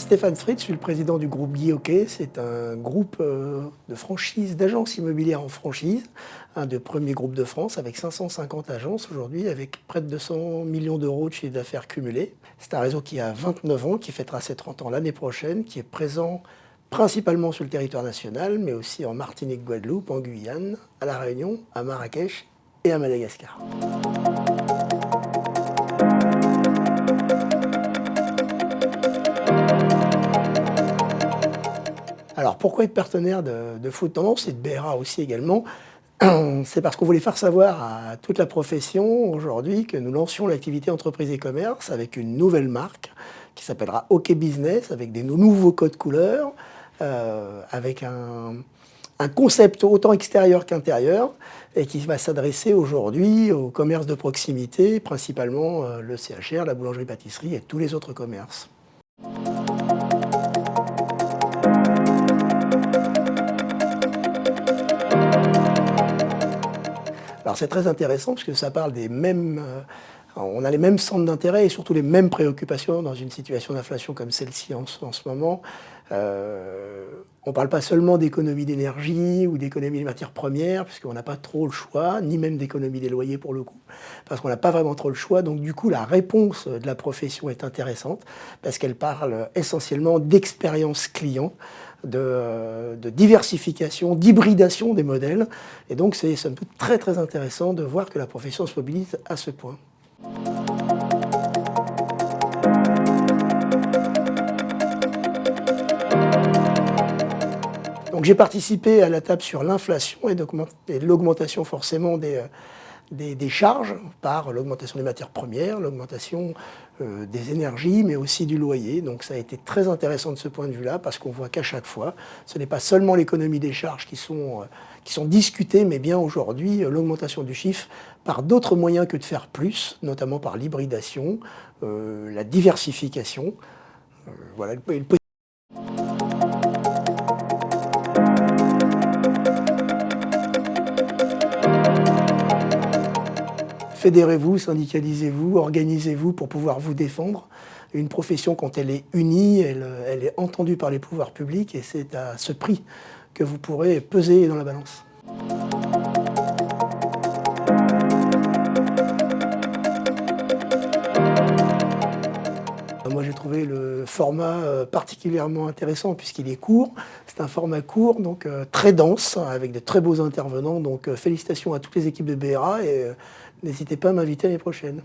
Stéphane Fritz, je suis le président du groupe Guy Hockey. C'est un groupe de franchise, d'agences immobilières en franchise, un des premiers groupes de France avec 550 agences aujourd'hui, avec près de 200 millions d'euros de chiffre d'affaires cumulé. C'est un réseau qui a 29 ans, qui fêtera ses 30 ans l'année prochaine, qui est présent principalement sur le territoire national, mais aussi en Martinique, Guadeloupe, en Guyane, à La Réunion, à Marrakech et à Madagascar. Alors pourquoi être partenaire de Food Tendance et de BRA aussi également? C'est parce qu'on voulait faire savoir à toute la profession aujourd'hui que nous lancions l'activité entreprise et commerce avec une nouvelle marque qui s'appellera Hockey Business, avec des nouveaux codes couleurs, avec un concept autant extérieur qu'intérieur et qui va s'adresser aujourd'hui au commerce de proximité, principalement le CHR, la boulangerie-pâtisserie et tous les autres commerces. Alors c'est très intéressant parce que ça parle des mêmes, on a les mêmes centres d'intérêt et surtout les mêmes préoccupations dans une situation d'inflation comme celle-ci en ce moment. On ne parle pas seulement d'économie d'énergie ou d'économie des matières premières, puisqu'on n'a pas trop le choix, ni même d'économie des loyers pour le coup, parce qu'on n'a pas vraiment trop le choix. Donc du coup, la réponse de la profession est intéressante, parce qu'elle parle essentiellement d'expérience client, de diversification, d'hybridation des modèles. Et donc c'est somme toute très intéressant de voir que la profession se mobilise à ce point. Donc j'ai participé à la table sur l'inflation et l'augmentation forcément des charges par l'augmentation des matières premières, l'augmentation des énergies, mais aussi du loyer. Donc ça a été très intéressant de ce point de vue-là, parce qu'on voit qu'à chaque fois, ce n'est pas seulement l'économie des charges qui sont discutées, mais bien aujourd'hui l'augmentation du chiffre par d'autres moyens que de faire plus, notamment par l'hybridation, la diversification. Voilà. Fédérez-vous, syndicalisez-vous, organisez-vous pour pouvoir vous défendre. Une profession, quand elle est unie, elle est entendue par les pouvoirs publics et c'est à ce prix que vous pourrez peser dans la balance. Moi j'ai trouvé le format particulièrement intéressant puisqu'il est court. C'est un format court, donc très dense, avec de très beaux intervenants. Donc félicitations à toutes les équipes de BRA et n'hésitez pas à m'inviter l'année prochaine.